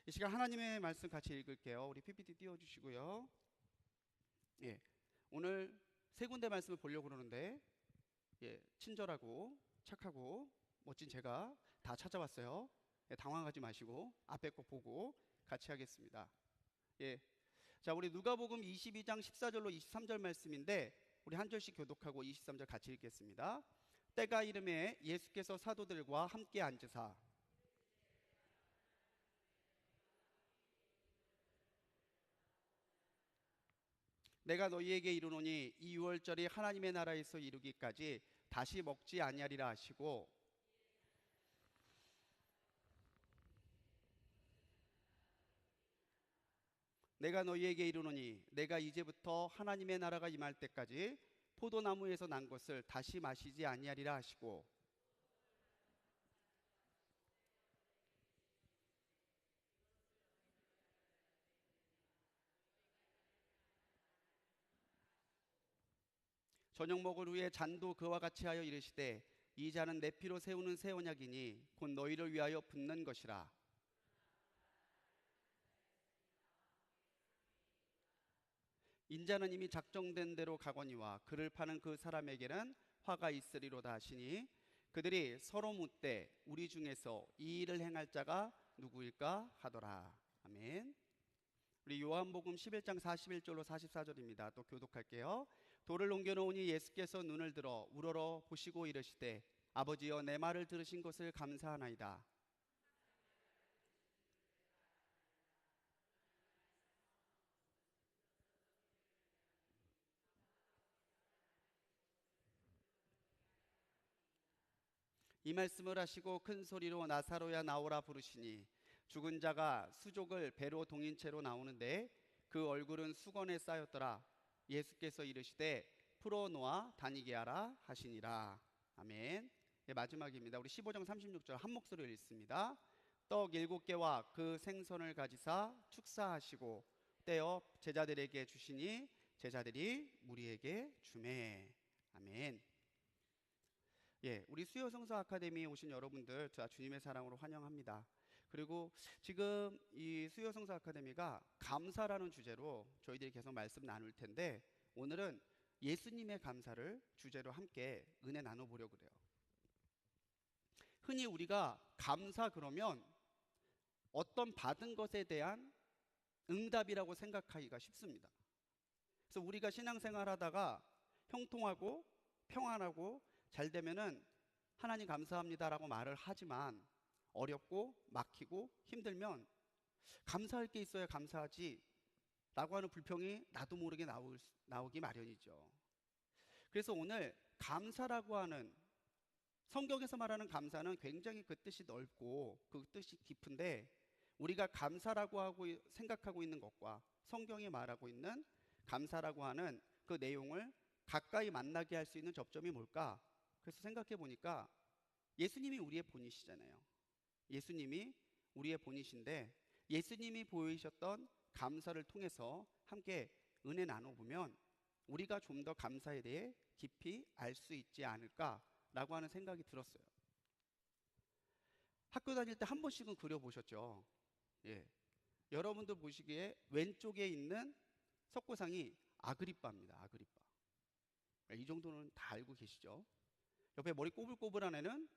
이 시간 하나님의 말씀 같이 읽을게요. 우리 PPT 띄워주시고요. 예, 오늘 세 군데 말씀을 보려고 그러는데, 친절하고 착하고 멋진 제가 다 찾아왔어요. 당황하지 마시고 앞에 거 보고 같이 하겠습니다. 자, 우리 누가복음 22장 14절로 23절 말씀인데, 우리 한 절씩 교독하고 23절 같이 읽겠습니다. 때가 이름에 예수께서 사도들과 함께 앉으사 내가 너희에게 이르노니 이 유월절이 하나님의 나라에서 이루기까지 다시 먹지 아니하리라 하시고, 내가 너희에게 이르노니 내가 이제부터 하나님의 나라가 임할 때까지 포도나무에서 난 것을 다시 마시지 아니하리라 하시고, 저녁 먹을 후에 잔도 그와 같이 하여 이르시되 이 잔은 내 피로 세우는 새 언약이니 곧 너희를 위하여 붓는 것이라. 인자는 이미 작정된 대로 가거니와 그를 파는 그 사람에게는 화가 있으리로다 하시니, 그들이 서로 묻되 우리 중에서 이 일을 행할 자가 누구일까 하더라. 아멘. 우리 요한복음 11장 41절로 44절입니다. 또 교독할게요. 돌을 옮겨놓으니 예수께서 눈을 들어 우러러 보시고 이르시되 아버지여, 내 말을 들으신 것을 감사하나이다. 이 말씀을 하시고 큰 소리로 나사로야 나오라 부르시니, 죽은 자가 수족을 배로 동인 채로 나오는데 그 얼굴은 수건에 쌓였더라. 예수께서 이르시되 풀어놓아 다니게 하라 하시니라. 아멘. 마지막입니다. 우리 15장 36절 한 목소리로 읽습니다. 떡 7개와 그 생선을 가지사 축사하시고 떼어 제자들에게 주시니 제자들이 무리에게 주매. 아멘. 우리 수요성서 아카데미에 오신 여러분들 다 주님의 사랑으로 환영합니다. 그리고 지금 이 수요성서 아카데미가 감사라는 주제로 저희들이 계속 말씀 나눌 텐데, 오늘은 예수님의 감사를 주제로 함께 은혜 나눠보려고 그래요. 흔히 우리가 감사 그러면 어떤 받은 것에 대한 응답이라고 생각하기가 쉽습니다. 그래서 우리가 신앙생활 하다가 형통하고 평안하고 잘 되면은 하나님 감사합니다라고 말을 하지만, 어렵고 막히고 힘들면 감사할 게 있어야 감사하지 라고 하는 불평이 나도 모르게 나오기 마련이죠. 그래서 오늘 감사라고 하는, 성경에서 말하는 감사는 굉장히 그 뜻이 넓고 그 뜻이 깊은데, 우리가 감사라고 하고 생각하고 있는 것과 성경이 말하고 있는 감사라고 하는 그 내용을 가까이 만나게 할 수 있는 접점이 뭘까? 그래서 생각해 보니까 예수님이 우리의 본이시잖아요. 예수님이 우리의 본이신데, 예수님이 보이셨던 감사를 통해서 함께 은혜 나눠보면 우리가 좀 더 감사에 대해 깊이 알 수 있지 않을까라고 하는 생각이 들었어요. 학교 다닐 때 한 번씩은 그려보셨죠? 여러분들 보시기에 왼쪽에 있는 석고상이 아그리빠입니다. 아그리빠. 이 정도는 다 알고 계시죠? 옆에 머리 꼬불꼬불한 애는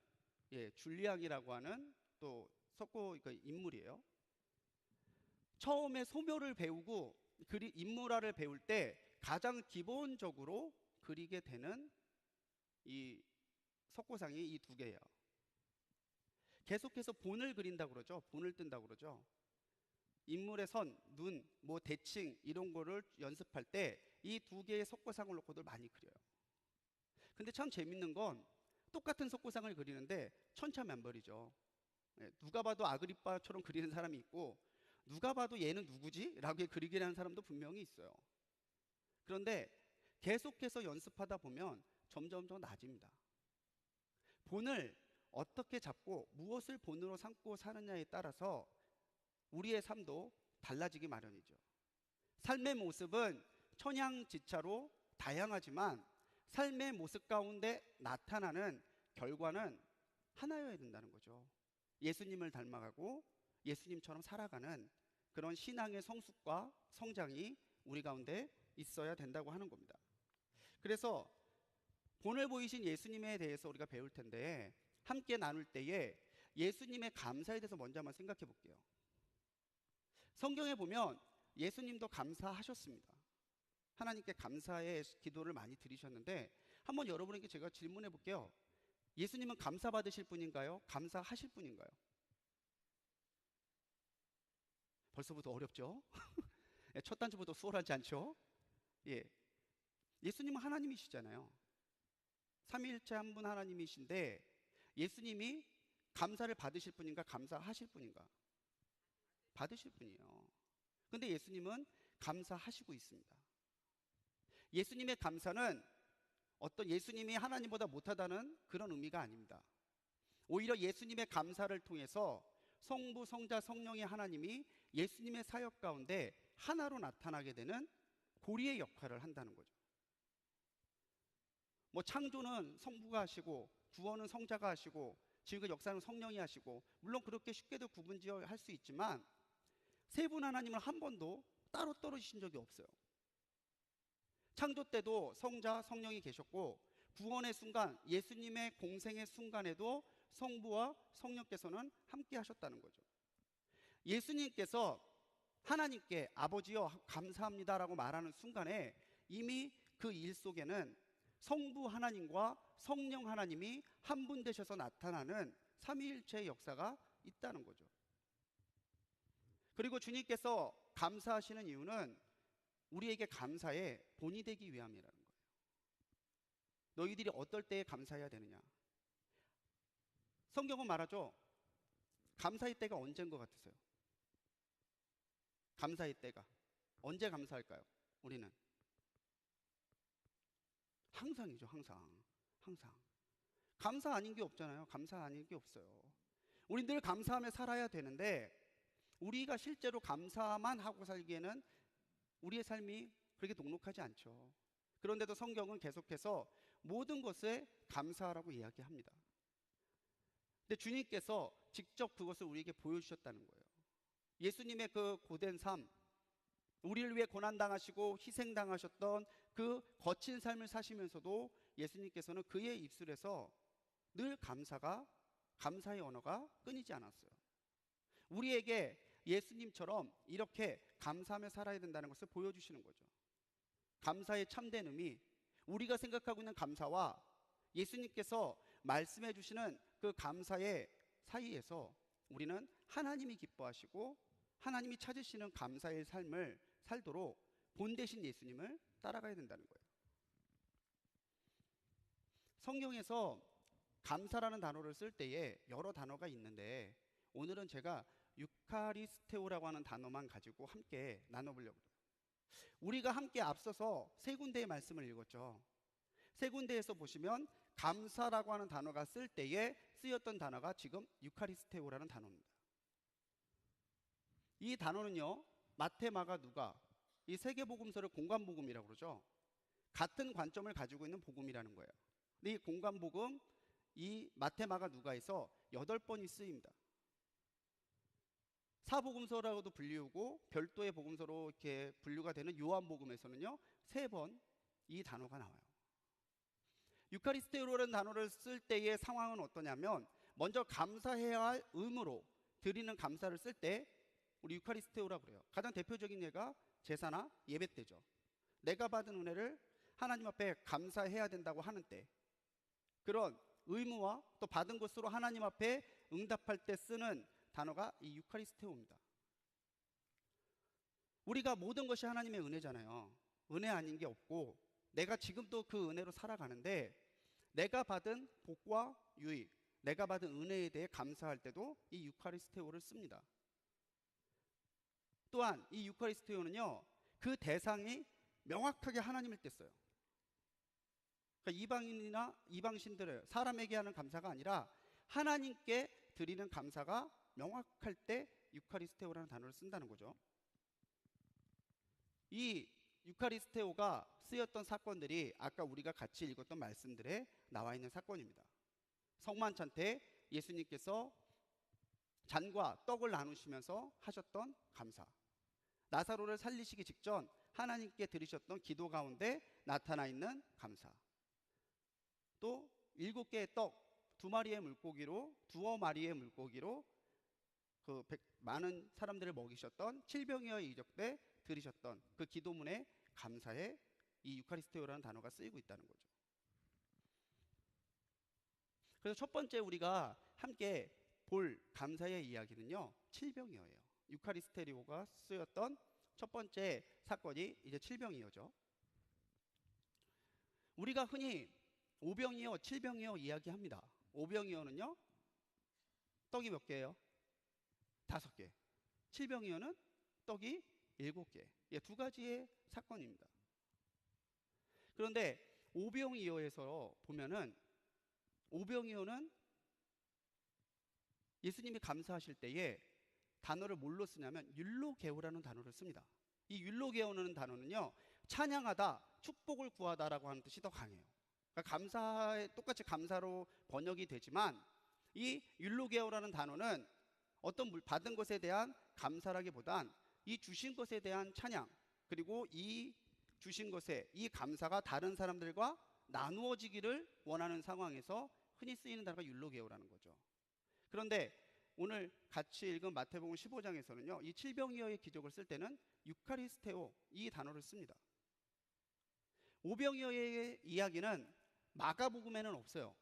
줄리앙이라고 하는 또 석고 인물이에요. 처음에 소묘를 배우고 인물화를 배울 때 가장 기본적으로 그리게 되는 이 석고상이 이 두 개예요. 계속해서 본을 그린다고 그러죠. 본을 뜬다고 그러죠. 인물의 선, 눈, 대칭 이런 거를 연습할 때 이 두 개의 석고상을 놓고들 많이 그려요. 근데 참 재밌는 건 똑같은 석고상을 그리는데 천차만별이죠. 누가 봐도 아그리빠처럼 그리는 사람이 있고, 누가 봐도 얘는 누구지? 라고 그리게 하는 사람도 분명히 있어요. 그런데 계속해서 연습하다 보면 점점 더 나아집니다. 본을 어떻게 잡고 무엇을 본으로 삼고 사느냐에 따라서 우리의 삶도 달라지기 마련이죠. 삶의 모습은 천양지차로 다양하지만 삶의 모습 가운데 나타나는 결과는 하나여야 된다는 거죠. 예수님을 닮아가고 예수님처럼 살아가는 그런 신앙의 성숙과 성장이 우리 가운데 있어야 된다고 하는 겁니다. 그래서 본을 보이신 예수님에 대해서 우리가 배울 텐데, 함께 나눌 때에 예수님의 감사에 대해서 먼저 한번 생각해 볼게요. 성경에 보면 예수님도 감사하셨습니다. 하나님께 감사의 기도를 많이 드리셨는데, 한번 여러분에게 제가 질문해 볼게요. 예수님은 감사받으실 분인가요? 감사하실 분인가요? 벌써부터 어렵죠? 첫 단추부터 수월하지 않죠? 예. 예수님은 하나님이시잖아요. 삼위일체 한 분 하나님이신데, 예수님이 감사를 받으실 분인가, 감사하실 분인가? 받으실 분이에요. 근데 예수님은 감사하시고 있습니다. 예수님의 감사는 어떤 예수님이 하나님보다 못하다는 그런 의미가 아닙니다. 오히려 예수님의 감사를 통해서 성부, 성자, 성령의 하나님이 예수님의 사역 가운데 하나로 나타나게 되는 고리의 역할을 한다는 거죠. 뭐 창조는 성부가 하시고, 구원은 성자가 하시고, 지금 역사는 성령이 하시고, 물론 그렇게 쉽게도 구분지어 할 수 있지만 세 분 하나님은 한 번도 따로 떨어지신 적이 없어요. 창조 때도 성자, 성령이 계셨고, 구원의 순간, 예수님의 공생의 순간에도 성부와 성령께서는 함께 하셨다는 거죠. 예수님께서 하나님께 아버지여 감사합니다라고 말하는 순간에 이미 그 일 속에는 성부 하나님과 성령 하나님이 한 분 되셔서 나타나는 삼위일체의 역사가 있다는 거죠. 그리고 주님께서 감사하시는 이유는 우리에게 감사의 본이 되기 위함이라는 거예요. 너희들이 어떨 때에 감사해야 되느냐? 성경은 말하죠. 감사의 때가 언제인 것 같으세요? 감사의 때가 언제 감사할까요? 우리는 항상이죠. 항상 감사 아닌 게 없잖아요. 감사 아닌 게 없어요. 우리 늘 감사하며 살아야 되는데, 우리가 실제로 감사만 하고 살기에는 우리의 삶이 그렇게 녹록하지 않죠. 그런데도 성경은 계속해서 모든 것에 감사하라고 이야기합니다. 근데 주님께서 직접 그것을 우리에게 보여주셨다는 거예요. 예수님의 그 고된 삶, 우리를 위해 고난당하시고 희생당하셨던 그 거친 삶을 사시면서도 예수님께서는 그의 입술에서 늘 감사의 언어가 끊이지 않았어요. 우리에게 예수님처럼 이렇게 감사하며 살아야 된다는 것을 보여주시는 거죠. 감사의 참된 의미, 우리가 생각하고 있는 감사와 예수님께서 말씀해 주시는 그 감사의 사이에서 우리는 하나님이 기뻐하시고 하나님이 찾으시는 감사의 삶을 살도록 본 대신 예수님을 따라가야 된다는 거예요. 성경에서 감사라는 단어를 쓸 때에 여러 단어가 있는데, 오늘은 제가 유카리스테오라고 하는 단어만 가지고 함께 나눠보려고 해요. 우리가 함께 앞서서 세 군데의 말씀을 읽었죠. 세 군데에서 보시면 감사라고 하는 단어가 쓸 때에 쓰였던 단어가 지금 유카리스테오라는 단어입니다. 이 단어는요, 마태, 마가, 누가 이 세 개 복음서를 공관복음이라고 그러죠. 같은 관점을 가지고 있는 복음이라는 거예요. 근데 이 공관복음, 이 마태, 마가, 누가에서 8번이 쓰입니다. 사복음서라고도 불리우고 별도의 복음서로 이렇게 분류가 되는 요한복음에서는요 3번 이 단어가 나와요. 유카리스테오라는 단어를 쓸 때의 상황은 어떠냐면, 먼저 감사해야 할 의무로 드리는 감사를 쓸 때 우리 유카리스테오라고 그래요. 가장 대표적인 예가 제사나 예배 때죠. 내가 받은 은혜를 하나님 앞에 감사해야 된다고 하는 때, 그런 의무와 또 받은 것으로 하나님 앞에 응답할 때 쓰는 단어가 이 유카리스테오입니다. 우리가 모든 것이 하나님의 은혜잖아요. 은혜 아닌 게 없고, 내가 지금도 그 은혜로 살아가는데 내가 받은 복과 유익, 내가 받은 은혜에 대해 감사할 때도 이 유카리스테오를 씁니다. 또한 이 유카리스테오는요 그 대상이 명확하게 하나님일 때 써요. 그러니까 이방인이나 이방신들을 사람에게 하는 감사가 아니라 하나님께 드리는 감사가 명확할 때 유카리스테오라는 단어를 쓴다는 거죠. 이 유카리스테오가 쓰였던 사건들이 아까 우리가 같이 읽었던 말씀들에 나와 있는 사건입니다. 성만찬 때 예수님께서 잔과 떡을 나누시면서 하셨던 감사. 나사로를 살리시기 직전 하나님께 드리셨던 기도 가운데 나타나 있는 감사. 또 7개의 떡, 2마리의 물고기로, 두어 마리의 물고기로 많은 사람들을 먹이셨던 칠병이어의 이적 때 드리셨던 그 기도문에 감사에 이 유카리스테오라는 단어가 쓰이고 있다는 거죠. 그래서 첫 번째 우리가 함께 볼 감사의 이야기는요, 칠병이어예요. 유카리스테리오가 쓰였던 첫 번째 사건이 이제 칠병이어죠. 우리가 흔히 오병이어, 칠병이어 이야기합니다. 오병이어는요, 떡이 몇 개예요? 5개. 칠병이어는 떡이 7개. 예, 2가지의 사건입니다. 그런데 오병이어에서 보면은 오병이어는 예수님이 감사하실 때에 단어를 뭘로 쓰냐면 율로게오라는 단어를 씁니다. 이 율로게오라는 단어는요, 찬양하다, 축복을 구하다라고 하는 뜻이 더 강해요. 그러니까 감사에 똑같이 감사로 번역이 되지만 이 율로게오라는 단어는 어떤 받은 것에 대한 감사라기보단 이 주신 것에 대한 찬양, 그리고 이 주신 것에 이 감사가 다른 사람들과 나누어지기를 원하는 상황에서 흔히 쓰이는 단어가 율로게오라는 거죠. 그런데 오늘 같이 읽은 마태복음 15장에서는요, 이 칠병이어의 기적을 쓸 때는 유카리스테오 이 단어를 씁니다. 오병이어의 이야기는 마가복음에는 없어요.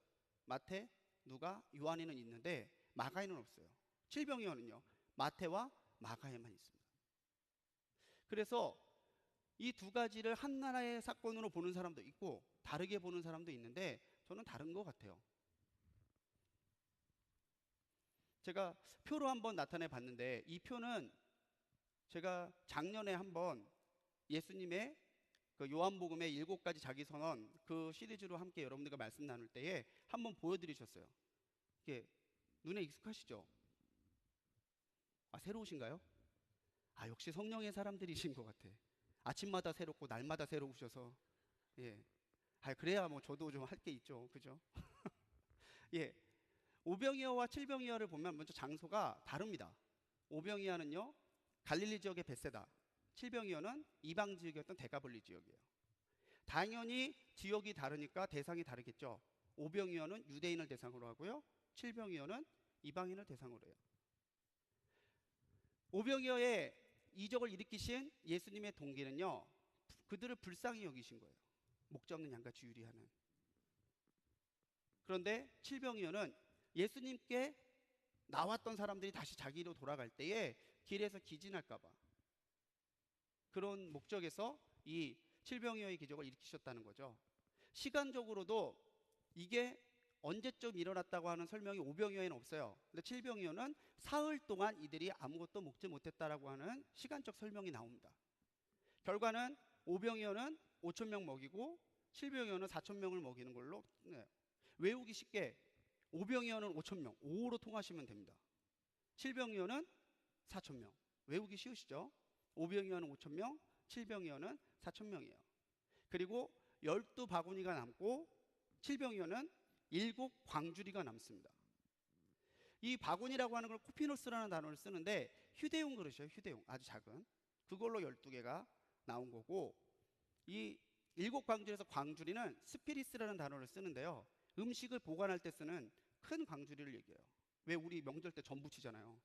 마태, 누가, 요한에는 있는데 마가에는 없어요. 칠병이어는요, 마태와 마가에만 있습니다. 그래서 이 2가지를 하나의 사건으로 보는 사람도 있고 다르게 보는 사람도 있는데 저는 다른 것 같아요. 제가 표로 한번 나타내 봤는데 이 표는 제가 작년에 한번 예수님의 그 요한복음의 7가지 자기선언 그 시리즈로 함께 여러분들과 말씀 나눌 때에 한번 보여드리셨어요. 이게 눈에 익숙하시죠? 아, 새로우신가요? 아, 역시 성령의 사람들이신 것 같아. 아침마다 새롭고 날마다 새로우셔서. 예. 아, 그래야 뭐 저도 좀 할 게 있죠. 그죠? 예. 오병이어와 칠병이어를 보면 먼저 장소가 다릅니다. 오병이어는요, 갈릴리 지역의 벳세다. 칠병이어는 이방 지역이었던 데가볼리 지역이에요. 당연히 지역이 다르니까 대상이 다르겠죠. 오병이어는 유대인을 대상으로 하고요, 칠병이어는 이방인을 대상으로 해요. 오병이어의 이적을 일으키신 예수님의 동기는요, 그들을 불쌍히 여기신 거예요. 목자 없는 양같이 유리하는. 그런데 칠병이어는 예수님께 나왔던 사람들이 다시 자기로 돌아갈 때에 길에서 기진할까봐 그런 목적에서 이 칠병이어의 기적을 일으키셨다는 거죠. 시간적으로도 이게 언제쯤 일어났다고 하는 설명이 오병이어에는 없어요. 근데 칠병이어는 사흘 동안 이들이 아무것도 먹지 못했다라고 하는 시간적 설명이 나옵니다. 결과는 오병이어는 5,000명 먹이고 칠병이어는 4,000명을 먹이는 걸로. 외우기 쉽게 오병이어는 5,000명, 5로 통하시면 됩니다. 칠병이어는 4,000명. 외우기 쉬우시죠? 오병이어는 5,000명, 칠병이어는 4,000명이에요. 그리고 12바구니가 남고 칠병이어는 7광주리가 남습니다. 이 바구니라고 하는 걸 코피노스라는 단어를 쓰는데 휴대용 그릇이에요. 휴대용, 아주 작은. 그걸로 12개가 나온 거고, 이 7광주리에서 광주리는 스피리스라는 단어를 쓰는데요, 음식을 보관할 때 쓰는 큰 광주리를 얘기해요. 왜 우리 명절 때 전 부치잖아요.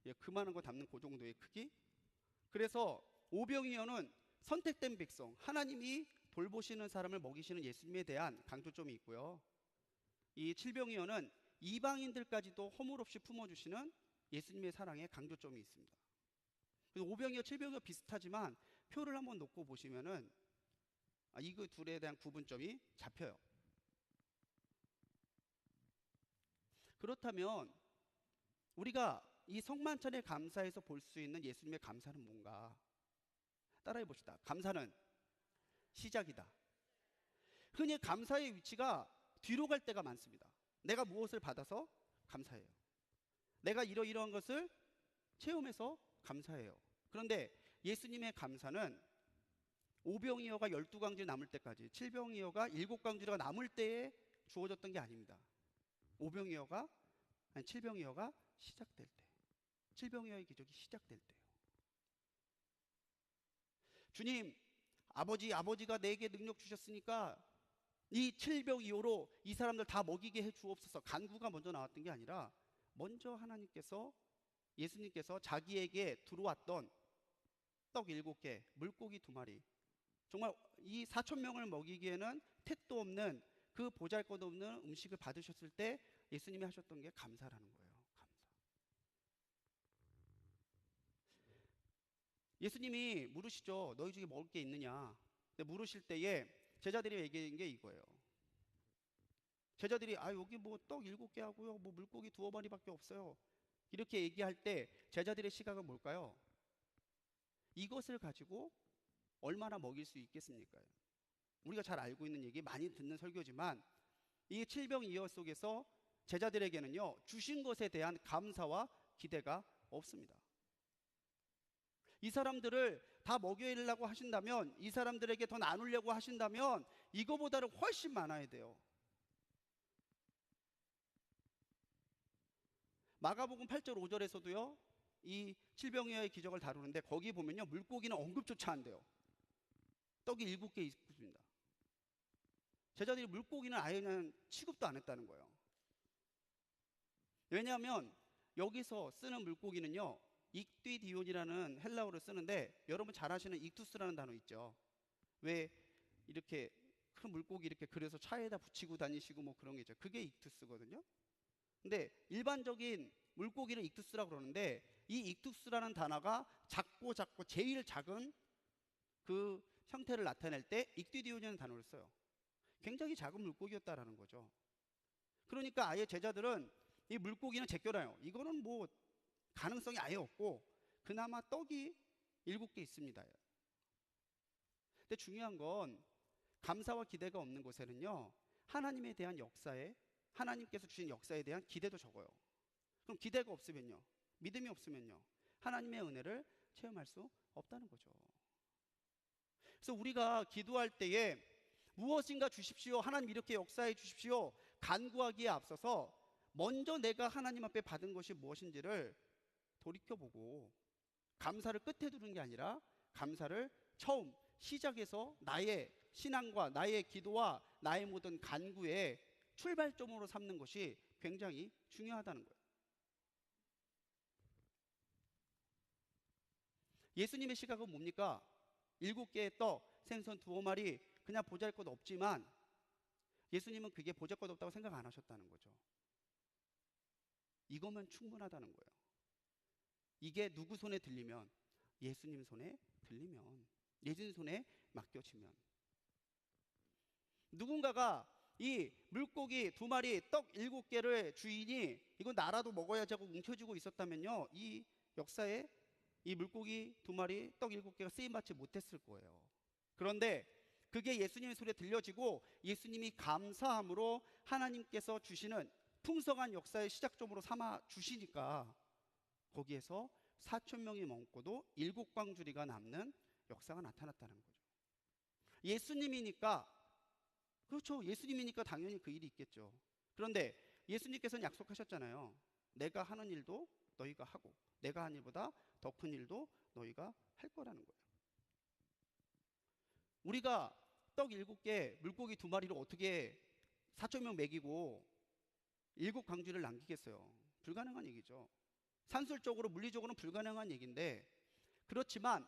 예, 그만한 거 담는 그 정도의 크기. 그래서 오병이어는 선택된 백성, 하나님이 돌보시는 사람을 먹이시는 예수님에 대한 강조점이 있고요, 이 칠병이어는 이방인들까지도 허물 없이 품어주시는 예수님의 사랑에 강조점이 있습니다. 그래서 오병이어, 칠병이어 비슷하지만 표를 한번 놓고 보시면은 이 둘에 대한 구분점이 잡혀요. 그렇다면 우리가 이 성만찬의 감사에서 볼 수 있는 예수님의 감사는 뭔가? 따라해 봅시다. 감사는 시작이다. 흔히 감사의 위치가 뒤로 갈 때가 많습니다. 내가 무엇을 받아서 감사해요. 내가 이러이러한 것을 체험해서 감사해요. 그런데 예수님의 감사는 오병이어가 12광주리 남을 때까지, 칠병이어가 7광주리가 남을 때에 주어졌던 게 아닙니다. 칠병이어가 시작될 때, 질병이와의 기적이 시작될 때요. 주님, 아버지가 내게 능력 주셨으니까 이 칠병 이후로 이 사람들 다 먹이게 해 주옵소서. 간구가 먼저 나왔던 게 아니라 먼저 예수님께서 자기에게 들어왔던 떡 7개, 물고기 2마리, 정말 이 4천 명을 먹이기에는 택도 없는 그 보잘것없는 음식을 받으셨을 때 예수님이 하셨던 게 감사라는 거예요. 감사. 예수님이 물으시죠. 너희 중에 먹을 게 있느냐? 근데 물으실 때에 제자들이 얘기한 게 이거예요. 제자들이 여기 뭐 떡 7개 하고요, 뭐 물고기 2마리밖에 없어요, 이렇게 얘기할 때 제자들의 시각은 뭘까요? 이것을 가지고 얼마나 먹일 수 있겠습니까? 우리가 잘 알고 있는 얘기, 많이 듣는 설교지만 이 칠병이어 속에서 제자들에게는요, 주신 것에 대한 감사와 기대가 없습니다. 이 사람들을 다 먹이려고 하신다면, 이 사람들에게 더 나누려고 하신다면 이거보다는 훨씬 많아야 돼요. 마가복음 8절 5절에서도요 이 칠병이어의 기적을 다루는데 거기 보면요, 물고기는 언급조차 안 돼요. 떡이 7개 있습니다. 제자들이 물고기는 아예 그냥 취급도 안 했다는 거예요. 왜냐하면 여기서 쓰는 물고기는요, 익디디온이라는 헬라어를 쓰는데, 여러분 잘 아시는 익투스라는 단어 있죠. 왜 이렇게 큰 물고기 이렇게 그려서 차에다 붙이고 다니시고 뭐 그런 게 있죠. 그게 익투스거든요. 근데 일반적인 물고기를 익투스라고 그러는데, 이 익투스라는 단어가 작고 제일 작은 그 형태를 나타낼 때 익디디온이라는 단어를 써요. 굉장히 작은 물고기였다라는 거죠. 그러니까 아예 제자들은 이 물고기는 제껴놔요. 이거는 뭐 가능성이 아예 없고 그나마 떡이 7개 있습니다. 근데 중요한 건 감사와 기대가 없는 곳에는요, 하나님에 대한 역사에, 하나님께서 주신 역사에 대한 기대도 적어요. 그럼 기대가 없으면요, 믿음이 없으면요, 하나님의 은혜를 체험할 수 없다는 거죠. 그래서 우리가 기도할 때에 무엇인가 주십시오, 하나님 이렇게 역사해 주십시오, 간구하기에 앞서서 먼저 내가 하나님 앞에 받은 것이 무엇인지를 돌이켜보고, 감사를 끝에 두는 게 아니라 감사를 처음 시작에서 나의 신앙과 나의 기도와 나의 모든 간구의 출발점으로 삼는 것이 굉장히 중요하다는 거예요. 예수님의 시각은 뭡니까? 7개의 떡, 생선 2마리, 그냥 보잘것 없지만 예수님은 그게 보잘것 없다고 생각 안 하셨다는 거죠. 이거면 충분하다는 거예요. 이게 누구 손에 들리면? 예수님 손에 들리면, 예수님 손에 맡겨지면. 누군가가 이 물고기 2마리, 떡 7개를 주인이 이거 나라도 먹어야지 하고 움켜쥐고 있었다면요, 이 역사에 이 물고기 2마리, 떡 7개가 쓰임받지 못했을 거예요. 그런데 그게 예수님의 소리에 들려지고 예수님이 감사함으로 하나님께서 주시는 풍성한 역사의 시작점으로 삼아 주시니까 거기에서 4천 명이 먹고도 7광주리가 남는 역사가 나타났다는 거죠. 예수님이니까, 그렇죠, 예수님이니까 당연히 그 일이 있겠죠. 그런데 예수님께서는 약속하셨잖아요. 내가 하는 일도 너희가 하고 내가 한 일보다 더 큰 일도 너희가 할 거라는 거예요. 우리가 떡 7개, 물고기 2마리로 어떻게 4천 명 먹이고 7광주리를 남기겠어요? 불가능한 얘기죠. 산술적으로, 물리적으로는 불가능한 얘기인데, 그렇지만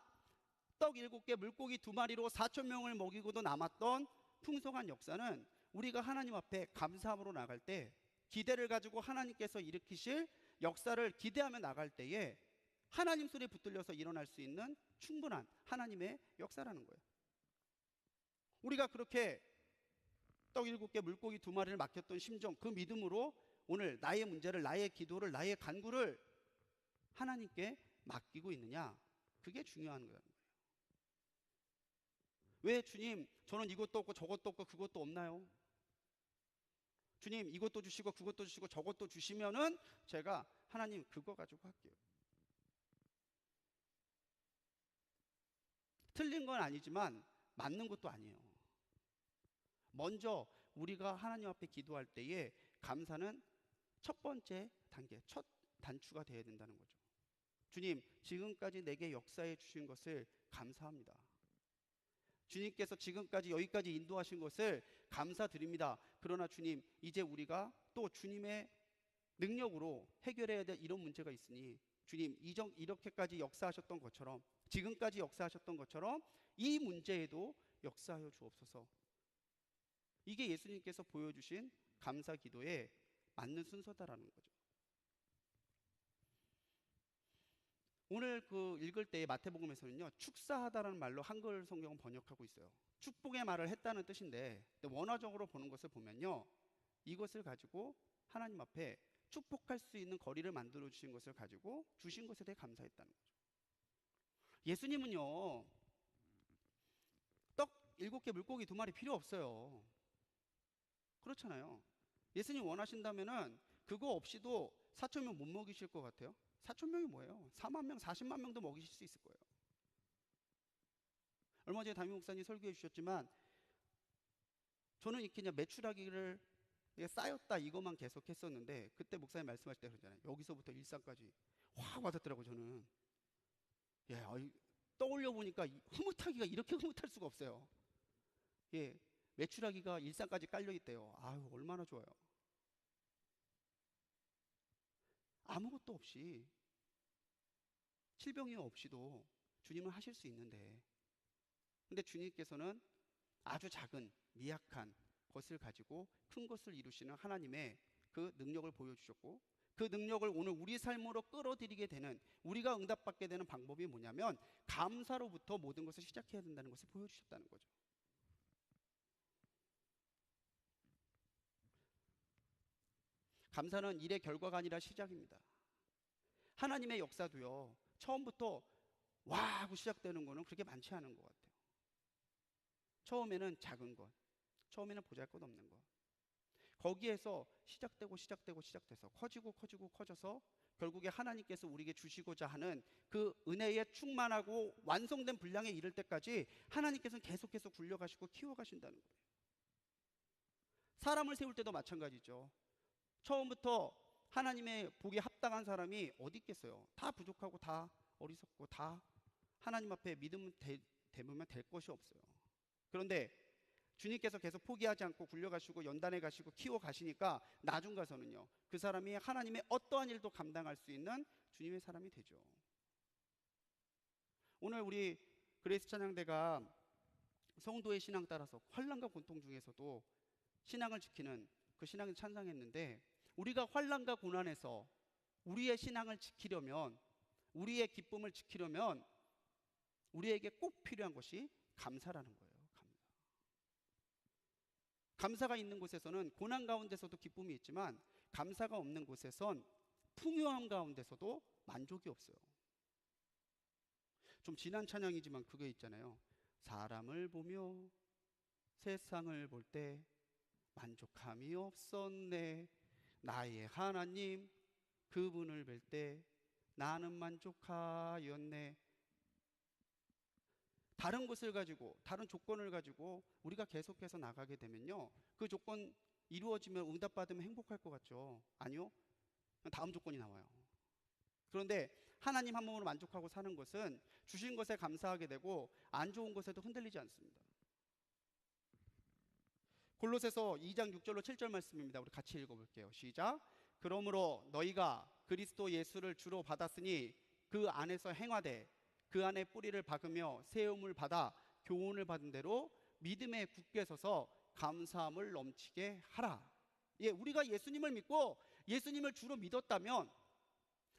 떡 7개, 물고기 2마리로 4천 명을 먹이고도 남았던 풍성한 역사는 우리가 하나님 앞에 감사함으로 나갈 때, 기대를 가지고 하나님께서 일으키실 역사를 기대하며 나갈 때에 하나님 소리에 붙들려서 일어날 수 있는 충분한 하나님의 역사라는 거예요. 우리가 그렇게 떡 7개, 물고기 2마리를 맡겼던 심정, 그 믿음으로 오늘 나의 문제를, 나의 기도를, 나의 간구를 하나님께 맡기고 있느냐, 그게 중요한 거예요. 왜 주님, 저는 이것도 없고 저것도 없고 그것도 없나요? 주님, 이것도 주시고 그것도 주시고 저것도 주시면은 제가 하나님 그거 가지고 할게요. 틀린 건 아니지만 맞는 것도 아니에요. 먼저 우리가 하나님 앞에 기도할 때에 감사는 첫 번째 단계, 첫 단추가 되어야 된다는 거죠. 주님, 지금까지 내게 역사해 주신 것을 감사합니다. 주님께서 지금까지 여기까지 인도하신 것을 감사드립니다. 그러나 주님, 이제 우리가 또 주님의 능력으로 해결해야 될 이런 문제가 있으니 주님, 이렇게까지 역사하셨던 것처럼, 지금까지 역사하셨던 것처럼 이 문제에도 역사하여 주옵소서. 이게 예수님께서 보여주신 감사 기도에 맞는 순서다라는 거죠. 오늘 그 읽을 때 마태복음에서는요, 축사하다라는 말로 한글 성경은 번역하고 있어요. 축복의 말을 했다는 뜻인데, 원어적으로 보는 것을 보면요, 이것을 가지고 하나님 앞에 축복할 수 있는 거리를 만들어 주신 것을 가지고 주신 것에 대해 감사했다는 거죠. 예수님은요, 떡 7개 물고기 2마리 필요 없어요. 그렇잖아요. 예수님 원하신다면은 그거 없이도 4,000명 못 먹이실 것 같아요. 4,000명이 뭐예요? 4만 명, 40만 명도 먹이실 수 있을 거예요. 얼마 전에 담임 목사님 설교해 주셨지만 저는 이렇게 그냥 매출하기를 쌓였다 이것만 계속 했었는데, 그때 목사님 말씀하실 때 그러잖아요. 여기서부터 일산까지 확 와닿더라고. 저는 떠올려 보니까 흐뭇하기가 이렇게 흐뭇할 수가 없어요. 매출하기가 일산까지 깔려 있대요. 아유, 얼마나 좋아요. 아무것도 없이, 칠병이 없이도 주님은 하실 수 있는데, 근데 주님께서는 아주 작은 미약한 것을 가지고 큰 것을 이루시는 하나님의 그 능력을 보여주셨고, 그 능력을 오늘 우리 삶으로 끌어들이게 되는, 우리가 응답받게 되는 방법이 뭐냐면 감사로부터 모든 것을 시작해야 된다는 것을 보여주셨다는 거죠. 감사는 일의 결과가 아니라 시작입니다. 하나님의 역사도요, 처음부터 와 하고 시작되는 거는 그렇게 많지 않은 것 같아요. 처음에는 작은 것, 처음에는 보잘것없는 것, 거기에서 시작돼서 커져서 결국에 하나님께서 우리에게 주시고자 하는 그 은혜에 충만하고 완성된 분량에 이를 때까지 하나님께서는 계속해서 굴려가시고 키워가신다는 거예요. 사람을 세울 때도 마찬가지죠. 처음부터 하나님의 복에 합당한 사람이 어디 있겠어요? 다 부족하고 다 어리석고 다 하나님 앞에 믿음을 대면 될 것이 없어요. 그런데 주님께서 계속 포기하지 않고 굴려가시고 연단해 가시고 키워 가시니까 나중 가서는요, 그 사람이 하나님의 어떠한 일도 감당할 수 있는 주님의 사람이 되죠. 오늘 우리 그레이스 찬양대가 성도의 신앙 따라서 환난과 고통 중에서도 신앙을 지키는 그 신앙을 찬양했는데, 우리가 환난과 고난에서 우리의 신앙을 지키려면, 우리의 기쁨을 지키려면 우리에게 꼭 필요한 것이 감사라는 거예요. 감사가 있는 곳에서는 고난 가운데서도 기쁨이 있지만, 감사가 없는 곳에선 풍요함 가운데서도 만족이 없어요. 좀 지난 찬양이지만 그게 있잖아요. 사람을 보며 세상을 볼 때 만족함이 없었네. 나의 하나님 그분을 뵐 때 나는 만족하였네. 다른 것을 가지고, 다른 조건을 가지고 우리가 계속해서 나가게 되면요, 그 조건 이루어지면 응답받으면 행복할 것 같죠? 아니요, 다음 조건이 나와요. 그런데 하나님 한 몸으로 만족하고 사는 것은 주신 것에 감사하게 되고 안 좋은 것에도 흔들리지 않습니다. 골로새서 2장 6절로 7절 말씀입니다. 우리 같이 읽어볼게요. 시작. 그러므로 너희가 그리스도 예수를 주로 받았으니 그 안에서 행하되 그 안에 뿌리를 박으며 세움을 받아 교훈을 받은 대로 믿음에 굳게 서서 감사함을 넘치게 하라. 우리가 예수님을 믿고 예수님을 주로 믿었다면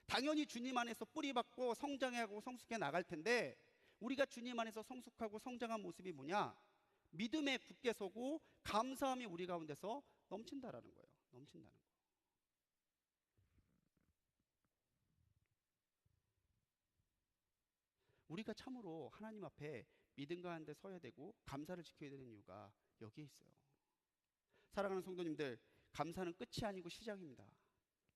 당연히 주님 안에서 뿌리 박고 성장하고 성숙해 나갈 텐데, 우리가 주님 안에서 성숙하고 성장한 모습이 뭐냐? 믿음에 굳게 서고 감사함이 우리 가운데서 넘친다라는 거예요. 넘친다는 거. 우리가 참으로 하나님 앞에 믿음 가운데 서야 되고 감사를 지켜야 되는 이유가 여기에 있어요. 사랑하는 성도님들, 감사는 끝이 아니고 시작입니다.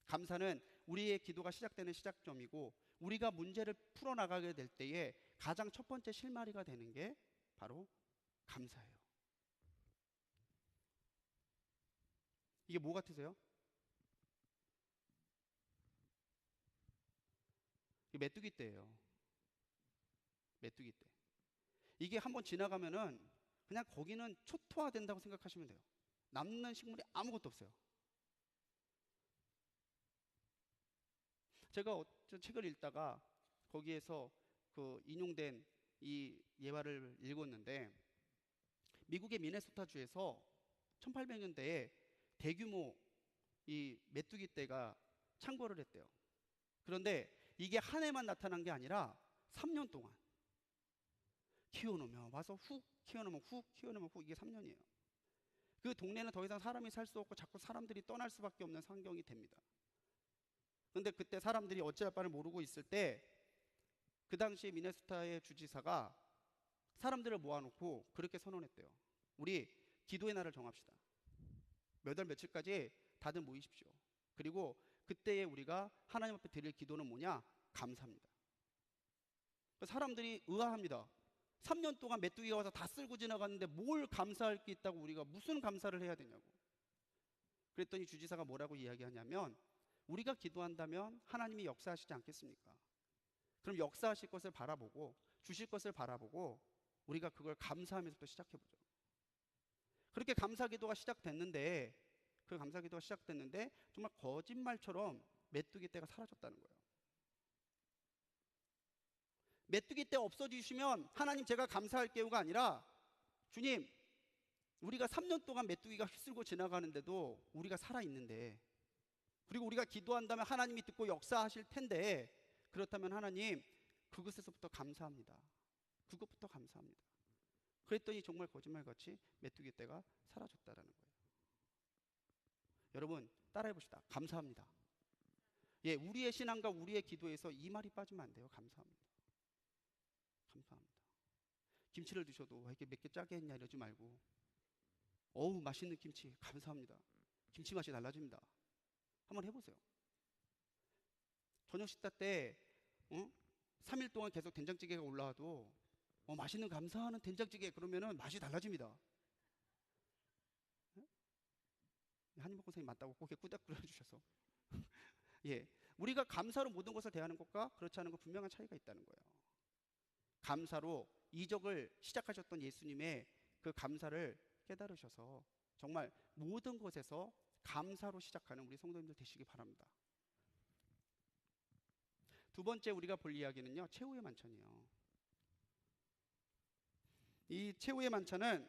감사는 우리의 기도가 시작되는 시작점이고, 우리가 문제를 풀어나가게 될 때에 가장 첫 번째 실마리가 되는 게 바로 감사예요. 이게 뭐 같으세요? 이 메뚜기 떼예요. 메뚜기 떼. 이게 한번 지나가면은 그냥 거기는 초토화된다고 생각하시면 돼요. 남는 식물이 아무것도 없어요. 제가 어떤 책을 읽다가 거기에서 그 인용된 이 예화를 읽었는데, 미국의 미네소타주에서 1800년대에 대규모 이 메뚜기 떼가 창궐을 했대요. 그런데 이게 한 해만 나타난 게 아니라 3년 동안 키워놓으면 와서 훅 키워놓으면 훅 키워놓으면 훅, 이게 3년이에요. 그 동네는 더 이상 사람이 살 수 없고 자꾸 사람들이 떠날 수밖에 없는 환경이 됩니다. 그런데 그때 사람들이 어찌할 바를 모르고 있을 때 그 당시 미네소타의 주지사가 사람들을 모아놓고 그렇게 선언했대요. 우리 기도의 날을 정합시다. 몇 월 며칠까지 다들 모이십시오. 그리고 그때에 우리가 하나님 앞에 드릴 기도는 뭐냐? 감사합니다. 사람들이 의아합니다. 3년 동안 메뚜기가 와서 다 쓸고 지나갔는데 뭘 감사할 게 있다고, 우리가 무슨 감사를 해야 되냐고. 그랬더니 주지사가 뭐라고 이야기하냐면, 우리가 기도한다면 하나님이 역사하시지 않겠습니까? 그럼 역사하실 것을 바라보고 주실 것을 바라보고 우리가 그걸 감사하면서 또 시작해보죠. 그렇게 감사기도가 시작됐는데, 그 감사기도가 시작됐는데 정말 거짓말처럼 메뚜기 떼가 사라졌다는 거예요. 메뚜기 떼 없어지시면 하나님 제가 감사할게요가 아니라, 주님 우리가 3년 동안 메뚜기가 휩쓸고 지나가는데도 우리가 살아있는데, 그리고 우리가 기도한다면 하나님이 듣고 역사하실 텐데, 그렇다면 하나님 그것에서부터 감사합니다. 그것부터 감사합니다. 그랬더니 정말 거짓말같이 메뚜기 떼가 사라졌다라는 거예요. 여러분 따라해 봅시다. 감사합니다. 예, 우리의 신앙과 우리의 기도에서 이 말이 빠지면 안 돼요. 감사합니다. 감사합니다. 김치를 드셔도 왜 이렇게 몇 개 짜게 했냐 이러지 말고, 어우 맛있는 김치 감사합니다. 김치 맛이 달라집니다. 한번 해보세요. 저녁 식사 때 3일 동안 계속 된장찌개가 올라와도 맛있는 감사하는 된장찌개, 그러면은 맛이 달라집니다. 한인복 선생님 맞다고 고개 꾸덕 끌어주셔서 예, 우리가 감사로 모든 것을 대하는 것과 그렇지 않은 것, 분명한 차이가 있다는 거예요. 감사로 이적을 시작하셨던 예수님의 그 감사를 깨달으셔서 정말 모든 것에서 감사로 시작하는 우리 성도님들 되시기 바랍니다. 두 번째 우리가 볼 이야기는요, 최후의 만찬이에요. 이 최후의 만찬은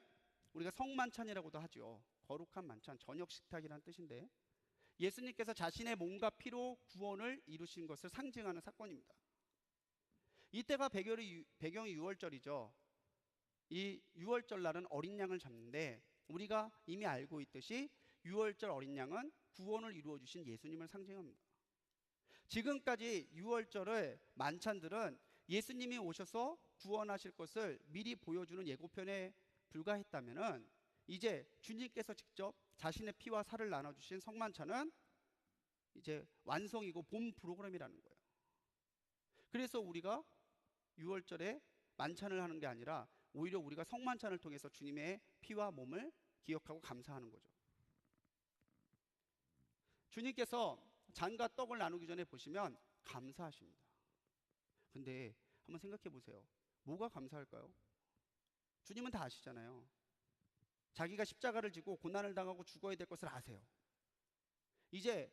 우리가 성만찬이라고도 하죠. 거룩한 만찬, 저녁 식탁이라는 뜻인데, 예수님께서 자신의 몸과 피로 구원을 이루신 것을 상징하는 사건입니다. 이때가 배경이 유월절이죠. 이 유월절 날은 어린 양을 잡는데, 우리가 이미 알고 있듯이 유월절 어린 양은 구원을 이루어 주신 예수님을 상징합니다. 지금까지 유월절의 만찬들은 예수님이 오셔서 구원하실 것을 미리 보여주는 예고편에 불과했다면은, 이제 주님께서 직접 자신의 피와 살을 나눠주신 성만찬은 이제 완성이고 본 프로그램이라는 거예요. 그래서 우리가 유월절에 만찬을 하는 게 아니라 오히려 우리가 성만찬을 통해서 주님의 피와 몸을 기억하고 감사하는 거죠. 주님께서 잔과 떡을 나누기 전에 보시면 감사하십니다. 근데 한번 생각해 보세요. 뭐가 감사할까요? 주님은 다 아시잖아요. 자기가 십자가를 지고 고난을 당하고 죽어야 될 것을 아세요. 이제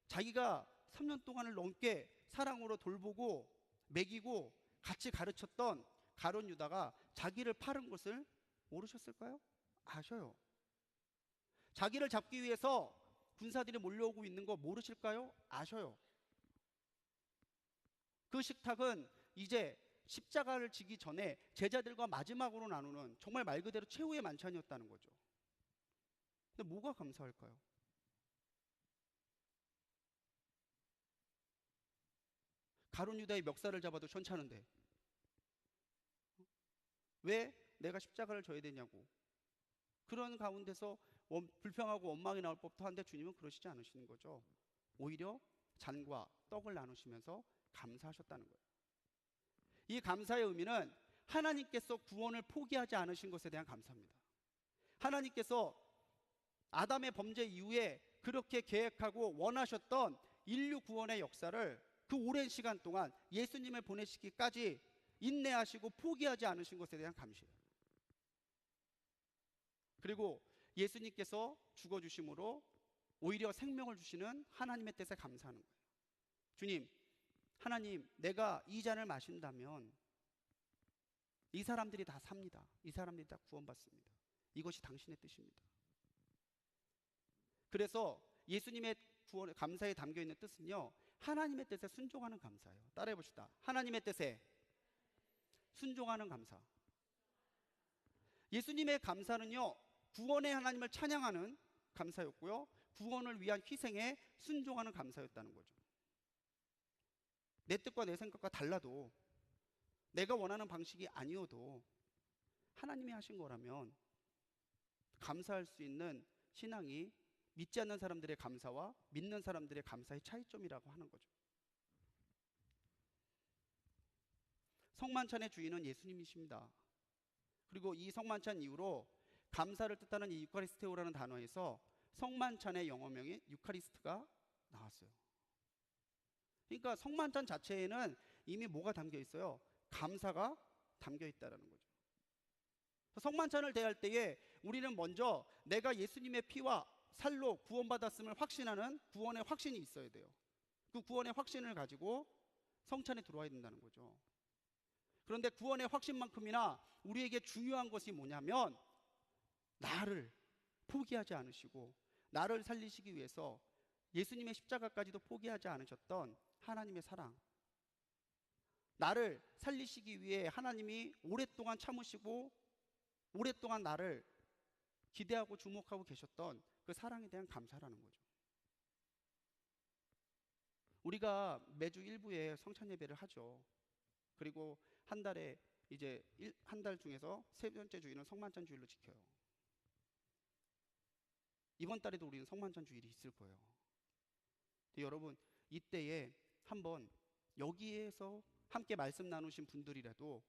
자기가 3년 동안을 넘게 사랑으로 돌보고 먹이고 같이 가르쳤던 가룟 유다가 자기를 팔은 것을 모르셨을까요? 아셔요. 자기를 잡기 위해서 군사들이 몰려오고 있는 거 모르실까요? 아셔요. 그 식탁은 이제 십자가를 지기 전에 제자들과 마지막으로 나누는 정말 말 그대로 최후의 만찬이었다는 거죠. 근데 뭐가 감사할까요? 가룟 유다의 멱살을 잡아도 시원찮은데 왜 내가 십자가를 져야 되냐고, 그런 가운데서 불평하고 원망이 나올 법도 한데 주님은 그러시지 않으시는 거죠. 오히려 잔과 떡을 나누시면서 감사하셨다는 거예요. 이 감사의 의미는 하나님께서 구원을 포기하지 않으신 것에 대한 감사입니다. 하나님께서 아담의 범죄 이후에 그렇게 계획하고 원하셨던 인류 구원의 역사를, 그 그 오랜 시간 동안 예수님을 보내시기까지 인내하시고 포기하지 않으신 것에 대한 감謝예요. 그리고 예수님께서 죽어주심으로 오히려 생명을 주시는 하나님의 뜻에 감사하는 거예요. 주님, 하나님, 내가 이 잔을 마신다면 이 사람들이 다 삽니다. 이 사람들이 다 구원받습니다. 이것이 당신의 뜻입니다. 그래서 예수님의 구원의 감사에 담겨 있는 뜻은요, 하나님의 뜻에 순종하는 감사예요. 따라해 봅시다. 하나님의 뜻에 순종하는 감사. 예수님의 감사는요, 구원의 하나님을 찬양하는 감사였고요, 구원을 위한 희생에 순종하는 감사였다는 거죠. 내 뜻과 내 생각과 달라도, 내가 원하는 방식이 아니어도 하나님이 하신 거라면 감사할 수 있는 신앙이 믿지 않는 사람들의 감사와 믿는 사람들의 감사의 차이점이라고 하는 거죠. 성만찬의 주인은 예수님이십니다. 그리고 이 성만찬 이후로 감사를 뜻하는 이 유카리스테오라는 단어에서 성만찬의 영어명인 유카리스트가 나왔어요. 그러니까 성만찬 자체에는 이미 뭐가 담겨 있어요? 감사가 담겨 있다는 거죠. 성만찬을 대할 때에 우리는 먼저 내가 예수님의 피와 살로 구원받았음을 확신하는 구원의 확신이 있어야 돼요. 그 구원의 확신을 가지고 성찬에 들어와야 된다는 거죠. 그런데 구원의 확신만큼이나 우리에게 중요한 것이 뭐냐면, 나를 포기하지 않으시고 나를 살리시기 위해서 예수님의 십자가까지도 포기하지 않으셨던 하나님의 사랑, 나를 살리시기 위해 하나님이 오랫동안 참으시고 오랫동안 나를 기대하고 주목하고 계셨던 그 사랑에 대한 감사라는 거죠. 우리가 매주 일부에 성찬 예배를 하죠. 그리고 한 달에 이제 한 달 중에서 세 번째 주일은 성만찬 주일로 지켜요. 이번 달에도 우리는 성만찬 주일이 있을 거예요. 여러분, 이때에 한번 여기에서 함께 말씀 나누신 분들이라도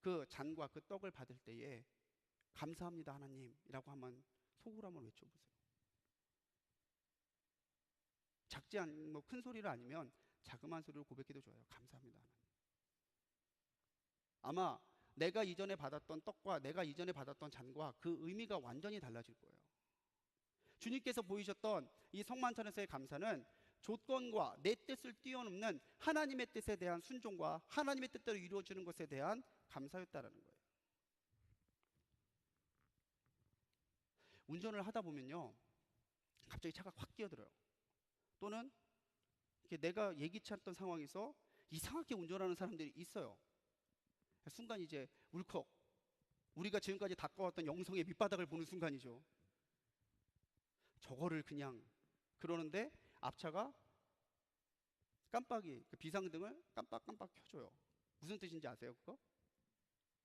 그 잔과 그 떡을 받을 때에 감사합니다 하나님이라고 한번 속으로 한번 외쳐보세요. 작지 않은 뭐 큰 소리를 아니면 자그마한 소리로 고백해도 좋아요. 감사합니다 하나님. 아마 내가 이전에 받았던 떡과 내가 이전에 받았던 잔과 그 의미가 완전히 달라질 거예요. 주님께서 보이셨던 이 성만찬에서의 감사는 조건과 내 뜻을 뛰어넘는 하나님의 뜻에 대한 순종과 하나님의 뜻대로 이루어지는 것에 대한 감사였다라는 거예요. 운전을 하다 보면요, 갑자기 차가 확 끼어들어요. 또는 내가 예기치 않던 상황에서 이상하게 운전하는 사람들이 있어요. 순간 이제 울컥, 우리가 지금까지 닦아왔던 영성의 밑바닥을 보는 순간이죠. 저거를 그냥 그러는데 앞차가 깜빡이, 그 비상등을 깜빡깜빡 켜줘요. 무슨 뜻인지 아세요 그거?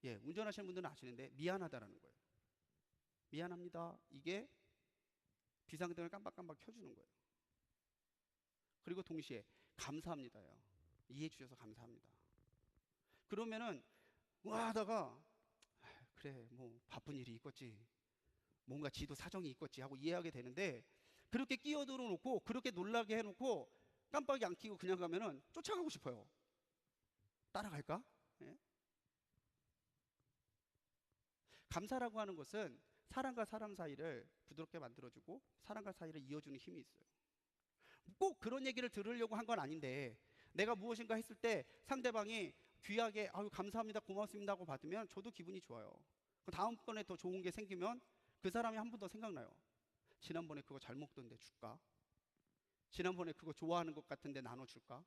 예, 운전하시는 분들은 아시는데 미안하다라는 거예요. 미안합니다. 이게 비상등을 깜빡깜빡 켜주는 거예요. 그리고 동시에 감사합니다요. 이해해 주셔서 감사합니다. 그러면은 와 하다가 그래 뭐 바쁜 일이 있겠지, 뭔가 지도 사정이 있겠지 하고 이해하게 되는데, 그렇게 끼어들어 놓고 그렇게 놀라게 해놓고 깜빡이 안 켜고 그냥 가면은 쫓아가고 싶어요. 따라갈까? 예? 감사라고 하는 것은 사람과 사람 사이를 부드럽게 만들어주고 사람과 사이를 이어주는 힘이 있어요. 꼭 그런 얘기를 들으려고 한 건 아닌데, 내가 무엇인가 했을 때 상대방이 귀하게 아유 감사합니다 고맙습니다 하고 받으면 저도 기분이 좋아요. 다음번에 더 좋은 게 생기면 그 사람이 한 번 더 생각나요. 지난번에 그거 잘 먹던데 줄까? 지난번에 그거 좋아하는 것 같은데 나눠줄까?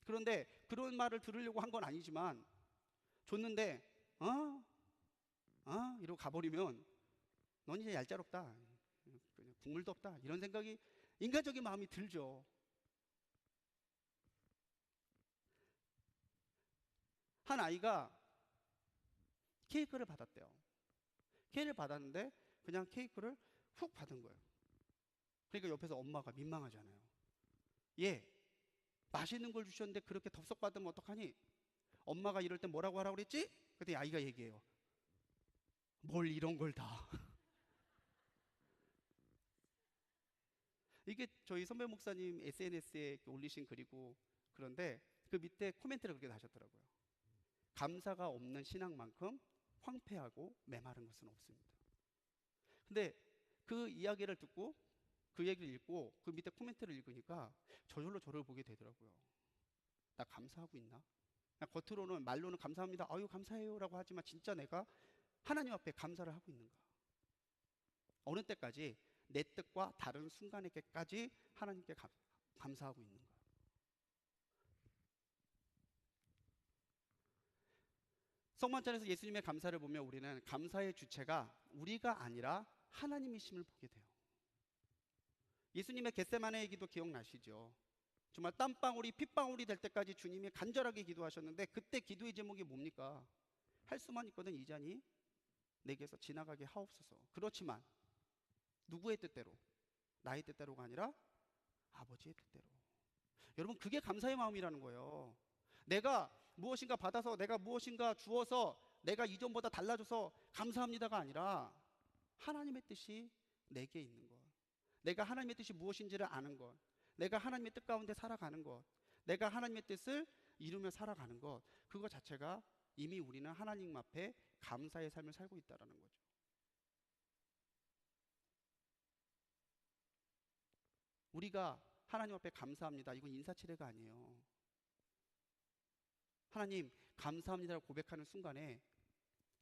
그런데 그런 말을 들으려고 한 건 아니지만 줬는데 이러고 가버리면 넌 이제 얄짤없다, 그냥 국물도 없다, 이런 생각이 인간적인 마음이 들죠. 한 아이가 케이크를 받았대요. 케이크를 받았는데 그냥 케이크를 훅 받은 거예요. 그러니까 옆에서 엄마가 민망하잖아요. 얘 맛있는 걸 주셨는데 그렇게 덥석 받으면 어떡하니? 엄마가 이럴 때 뭐라고 하라고 그랬지? 그랬더니 아이가 얘기해요. 뭘 이런 걸 다. 이게 저희 선배 목사님 SNS에 올리신 글이고, 그런데 그 밑에 코멘트를 그렇게 다셨더라고요. 감사가 없는 신앙만큼 황폐하고 메마른 것은 없습니다. 근데 그 이야기를 듣고 그 얘기를 읽고 그 밑에 코멘트를 읽으니까 저절로 저를 보게 되더라고요. 나 감사하고 있나? 그냥 겉으로는 말로는 감사합니다. 아유 감사해요라고 하지만 진짜 내가 하나님 앞에 감사를 하고 있는가? 어느 때까지 내 뜻과 다른 순간에게까지 하나님께 감사하고 있는가? 성만찬에서 예수님의 감사를 보면 우리는 감사의 주체가 우리가 아니라 하나님이심을 보게 돼요. 예수님의 겟세마네의 기도 기억나시죠? 정말 땀방울이 핏방울이 될 때까지 주님이 간절하게 기도하셨는데 그때 기도의 제목이 뭡니까? 할 수만 있거든 이 잔이 내게서 지나가게 하옵소서. 그렇지만 누구의 뜻대로? 나의 뜻대로가 아니라 아버지의 뜻대로. 여러분 그게 감사의 마음이라는 거예요. 내가 무엇인가 받아서 내가 무엇인가 주어서 내가 이전보다 달라져서 감사합니다가 아니라 하나님의 뜻이 내게 있는 것, 내가 하나님의 뜻이 무엇인지를 아는 것, 내가 하나님의 뜻 가운데 살아가는 것, 내가 하나님의 뜻을 이루며 살아가는 것, 그거 자체가 이미 우리는 하나님 앞에 감사의 삶을 살고 있다는 거죠. 우리가 하나님 앞에 감사합니다, 이건 인사치레가 아니에요. 하나님 감사합니다라고 고백하는 순간에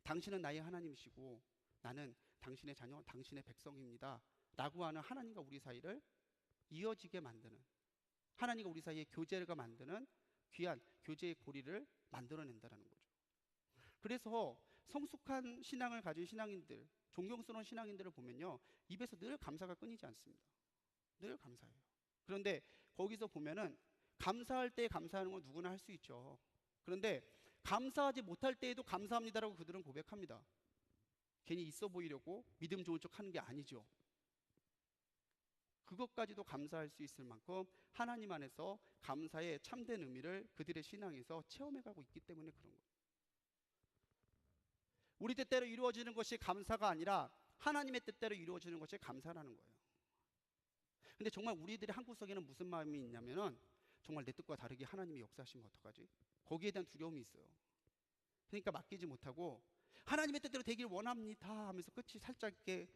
당신은 나의 하나님이시고 나는 당신의 자녀, 당신의 백성입니다 라고 하는 하나님과 우리 사이를 이어지게 만드는, 하나님과 우리 사이의 교제가 만드는 귀한 교제의 고리를 만들어낸다는 거죠. 그래서 성숙한 신앙을 가진 신앙인들, 존경스러운 신앙인들을 보면요, 입에서 늘 감사가 끊이지 않습니다. 늘 감사해요. 그런데 거기서 보면은 감사할 때 감사하는 건 누구나 할 수 있죠. 그런데 감사하지 못할 때에도 감사합니다라고 그들은 고백합니다. 괜히 있어 보이려고 믿음 좋은 척 하는 게 아니죠. 그것까지도 감사할 수 있을 만큼 하나님 안에서 감사의 참된 의미를 그들의 신앙에서 체험해가고 있기 때문에 그런 거예요. 우리 뜻대로 이루어지는 것이 감사가 아니라 하나님의 뜻대로 이루어지는 것이 감사라는 거예요. 근데 정말 우리들의 한구석에는 무슨 마음이 있냐면은 정말 내 뜻과 다르게 하나님이 역사하시면 어떡하지? 거기에 대한 두려움이 있어요. 그러니까 맡기지 못하고 하나님의 뜻대로 되길 원합니다 하면서 끝이 살짝 이렇게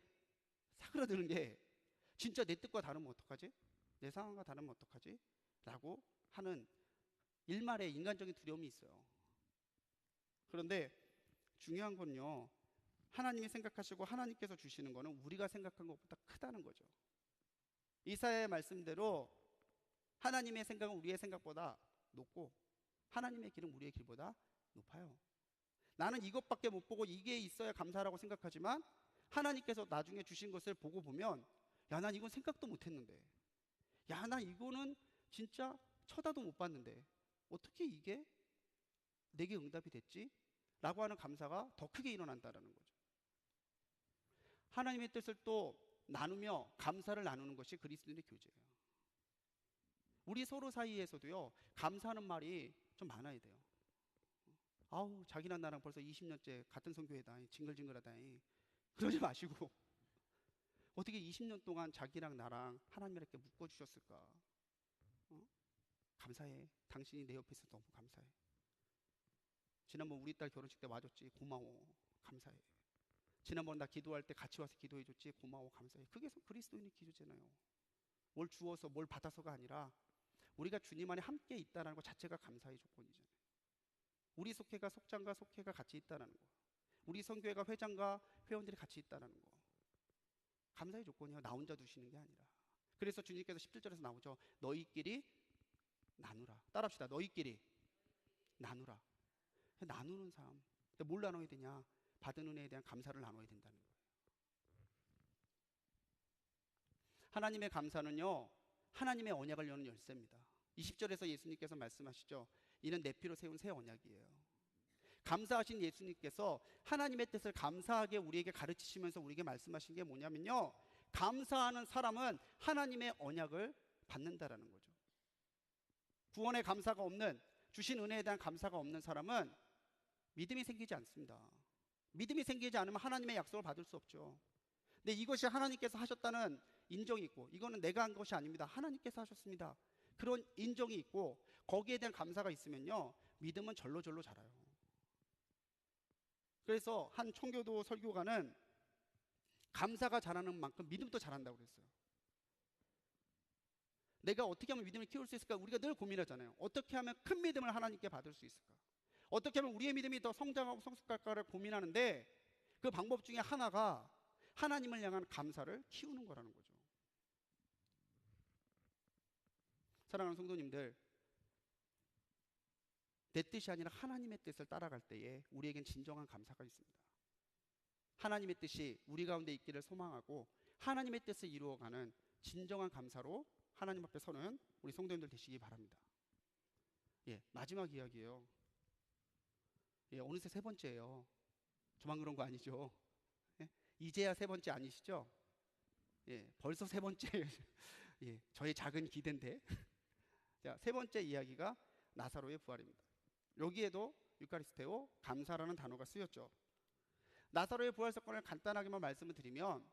사그라드는 게 진짜 내 뜻과 다르면 어떡하지? 내 상황과 다르면 어떡하지? 라고 하는 일말의 인간적인 두려움이 있어요. 그런데 중요한 건요, 하나님이 생각하시고 하나님께서 주시는 거는 우리가 생각한 것보다 크다는 거죠. 이사야의 말씀대로 하나님의 생각은 우리의 생각보다 높고 하나님의 길은 우리의 길보다 높아요. 나는 이것밖에 못 보고 이게 있어야 감사라고 생각하지만 하나님께서 나중에 주신 것을 보고 보면 야, 난 이건 생각도 못 했는데, 야, 나 이거는 진짜 쳐다도 못 봤는데 어떻게 이게 내게 응답이 됐지? 라고 하는 감사가 더 크게 일어난다는 거죠. 하나님의 뜻을 또 나누며 감사를 나누는 것이 그리스도인의 교제예요. 우리 서로 사이에서도요, 감사하는 말이 좀 많아야 돼요. 아우, 자기랑 나랑 벌써 20년째 같은 성교회다, 징글징글하다니. 그러지 마시고 어떻게 20년 동안 자기랑 나랑 하나님이렇게 묶어주셨을까? 감사해. 당신이 내 옆에 있어서 너무 감사해. 지난번 우리 딸 결혼식 때 와줬지, 고마워, 감사해. 지난번 나 기도할 때 같이 와서 기도해줬지, 고마워, 감사해. 그게 그리스도인의 기도잖아요. 뭘 주어서 뭘 받아서가 아니라 우리가 주님 안에 함께 있다는 것 자체가 감사의 조건이잖아요. 우리 속회가 속장과 속회가 같이 있다는 거, 우리 선교회가 회장과 회원들이 같이 있다는 거, 감사의 조건이요. 나 혼자 두시는 게 아니라. 그래서 주님께서 17절에서 나오죠. 너희끼리 나누라. 따라합시다. 너희끼리 나누라. 나누는 삶. 뭘 나눠야 되냐? 받은 은혜에 대한 감사를 나눠야 된다는 거예요. 하나님의 감사는요, 하나님의 언약을 여는 열쇠입니다. 20절에서 예수님께서 말씀하시죠. 이는 내 피로 세운 새 언약이에요. 감사하신 예수님께서 하나님의 뜻을 감사하게 우리에게 가르치시면서 우리에게 말씀하신 게 뭐냐면요, 감사하는 사람은 하나님의 언약을 받는다라는 거죠. 구원의 감사가 없는, 주신 은혜에 대한 감사가 없는 사람은 믿음이 생기지 않습니다. 믿음이 생기지 않으면 하나님의 약속을 받을 수 없죠. 근데 이것이 하나님께서 하셨다는 인정이 있고, 이거는 내가 한 것이 아닙니다, 하나님께서 하셨습니다, 그런 인정이 있고, 거기에 대한 감사가 있으면요, 믿음은 절로절로 자라요. 그래서 한 청교도 설교가는 감사가 자라는 만큼 믿음도 자란다고 그랬어요. 내가 어떻게 하면 믿음을 키울 수 있을까? 우리가 늘 고민하잖아요. 어떻게 하면 큰 믿음을 하나님께 받을 수 있을까? 어떻게 하면 우리의 믿음이 더 성장하고 성숙할까를 고민하는데, 그 방법 중에 하나가 하나님을 향한 감사를 키우는 거라는 거죠. 사랑하는 성도님들, 내 뜻이 아니라 하나님의 뜻을 따라갈 때에 우리에겐 진정한 감사가 있습니다. 하나님의 뜻이 우리 가운데 있기를 소망하고 하나님의 뜻을 이루어가는 진정한 감사로 하나님 앞에 서는 우리 성도님들 되시기 바랍니다. 마지막 이야기예요. 어느새 세 번째예요. 저만 그런 거 아니죠? 이제야 세 번째 아니시죠? 벌써 세 번째. 저의 작은 기대인데. 자, 세 번째 이야기가 나사로의 부활입니다. 여기에도 유카리스테오, 감사라는 단어가 쓰였죠. 나사로의 부활 사건을 간단하게만 말씀을 드리면,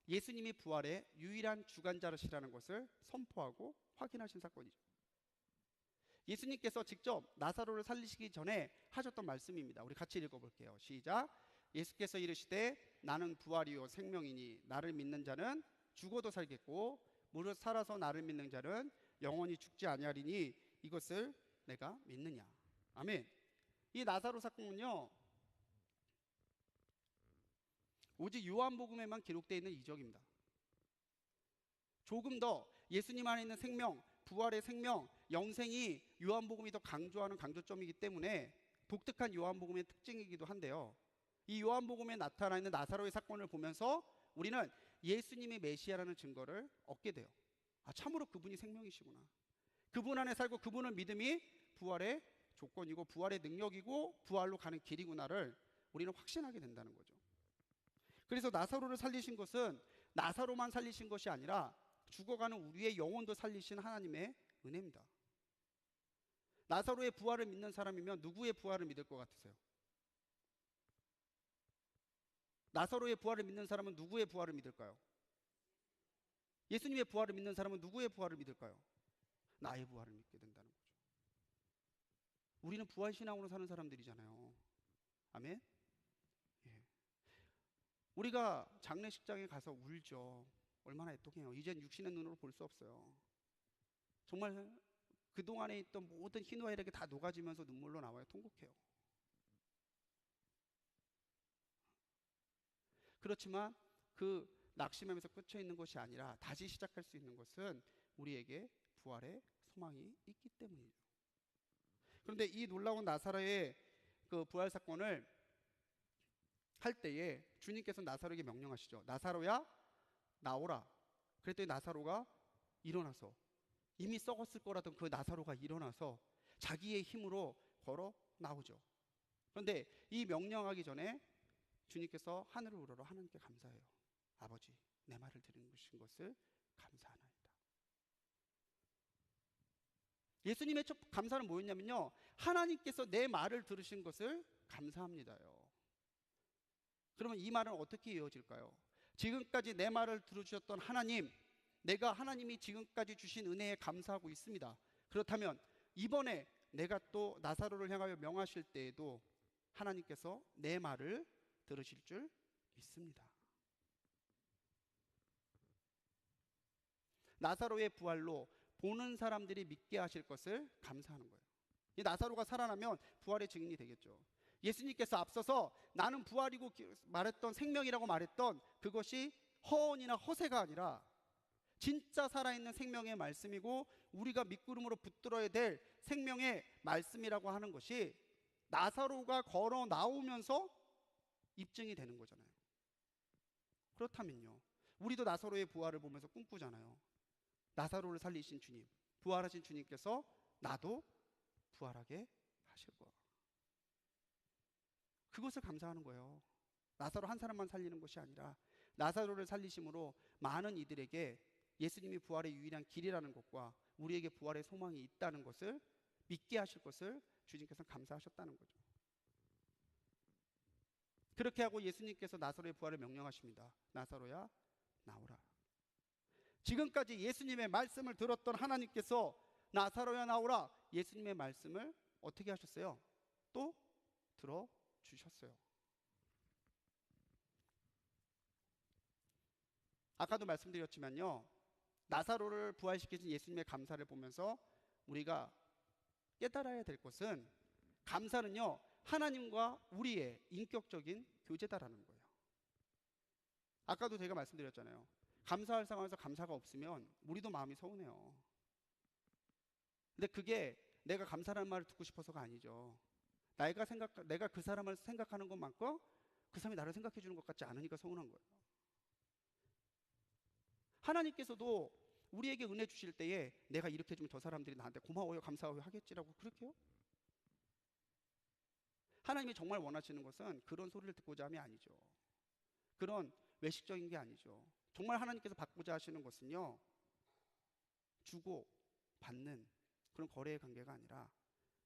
예수님이 부활의 유일한 주관자시라는 것을 선포하고 확인하신 사건이죠. 예수님께서 직접 나사로를 살리시기 전에 하셨던 말씀입니다. 우리 같이 읽어볼게요. 시작. 예수께서 이르시되 나는 부활이요 생명이니 나를 믿는 자는 죽어도 살겠고 무릇 살아서 나를 믿는 자는 영원히 죽지 아니하리니 이것을 내가 믿느냐. 아멘. 이 나사로 사건은요, 오직 요한복음에만 기록되어 있는 이적입니다. 조금 더 예수님 안에 있는 생명, 부활의 생명, 영생이 요한복음이 더 강조하는 강조점이기 때문에 독특한 요한복음의 특징이기도 한데요, 이 요한복음에 나타나 있는 나사로의 사건을 보면서 우리는 예수님이 메시아라는 증거를 얻게 돼요. 참으로 그분이 생명이시구나. 그분 안에 살고 그분을 믿음이 부활의 조건이고 부활의 능력이고 부활로 가는 길이구나를 우리는 확신하게 된다는 거죠. 그래서 나사로를 살리신 것은 나사로만 살리신 것이 아니라 죽어가는 우리의 영혼도 살리신 하나님의 은혜입니다. 나사로의 부활을 믿는 사람이면 누구의 부활을 믿을 것 같으세요? 나사로의 부활을 믿는 사람은 누구의 부활을 믿을까요? 예수님의 부활을 믿는 사람은 누구의 부활을 믿을까요? 나의 부활을 믿게 된다는 거죠. 우리는 부활신앙으로 사는 사람들이잖아요. 아멘? 우리가 장례식장에 가서 울죠. 얼마나 애통해요. 이젠 육신의 눈으로 볼 수 없어요. 정말 그동안에 있던 모든 희노애락이 이렇게 다 녹아지면서 눈물로 나와요. 통곡해요. 그렇지만 그 낙심하면서 끝쳐 있는 것이 아니라 다시 시작할 수 있는 것은 우리에게 부활의 소망이 있기 때문이죠. 그런데 이 놀라운 나사로의 그 부활 사건을 할 때에 주님께서 나사로에게 명령하시죠. 나사로야 나오라. 그랬더니 나사로가 일어나서, 이미 썩었을 거라던 그 나사로가 일어나서 자기의 힘으로 걸어 나오죠. 그런데 이 명령하기 전에 주님께서 하늘을 우러러 하나님께 감사해요. 아버지, 내 말을 들으신 것을 감사하나이다. 예수님의 첫 감사는 뭐였냐면요, 하나님께서 내 말을 들으신 것을 감사합니다요. 그러면 이 말은 어떻게 이어질까요? 지금까지 내 말을 들어주셨던 하나님, 내가 하나님이 지금까지 주신 은혜에 감사하고 있습니다. 그렇다면 이번에 내가 또 나사로를 향하여 명하실 때에도 하나님께서 내 말을 들으실 줄 믿습니다. 나사로의 부활로 보는 사람들이 믿게 하실 것을 감사하는 거예요. 이 나사로가 살아나면 부활의 증인이 되겠죠. 예수님께서 앞서서 나는 부활이고 말했던 생명이라고 말했던 그것이 허언이나 허세가 아니라 진짜 살아있는 생명의 말씀이고 우리가 밑구름으로 붙들어야 될 생명의 말씀이라고 하는 것이 나사로가 걸어 나오면서 입증이 되는 거잖아요. 그렇다면요, 우리도 나사로의 부활을 보면서 꿈꾸잖아요. 나사로를 살리신 주님, 부활하신 주님께서 나도 부활하게 하실 거야. 그것을 감사하는 거예요. 나사로 한 사람만 살리는 것이 아니라 나사로를 살리심으로 많은 이들에게 예수님이 부활의 유일한 길이라는 것과 우리에게 부활의 소망이 있다는 것을 믿게 하실 것을 주님께서 감사하셨다는 거죠. 그렇게 하고 예수님께서 나사로의 부활을 명령하십니다. 나사로야 나오라. 지금까지 예수님의 말씀을 들었던 하나님께서 나사로야 나오라. 예수님의 말씀을 어떻게 하셨어요? 또 들어주셨어요. 아까도 말씀드렸지만요, 나사로를 부활시키신 예수님의 감사를 보면서 우리가 깨달아야 될 것은, 감사는요 하나님과 우리의 인격적인 교제다라는 거예요. 아까도 제가 말씀드렸잖아요. 감사할 상황에서 감사가 없으면 우리도 마음이 서운해요. 근데 그게 내가 감사라는 말을 듣고 싶어서가 아니죠. 내가 그 사람을 생각하는 것만큼 그 사람이 나를 생각해 주는 것 같지 않으니까 서운한 거예요. 하나님께서도 우리에게 은혜 주실 때에 내가 이렇게 해주면 저 사람들이 나한테 고마워요, 감사해요 하겠지라고 그렇게요? 하나님이 정말 원하시는 것은 그런 소리를 듣고자 함이 아니죠. 그런 외식적인 게 아니죠. 정말 하나님께서 받고자 하시는 것은요, 주고 받는 그런 거래의 관계가 아니라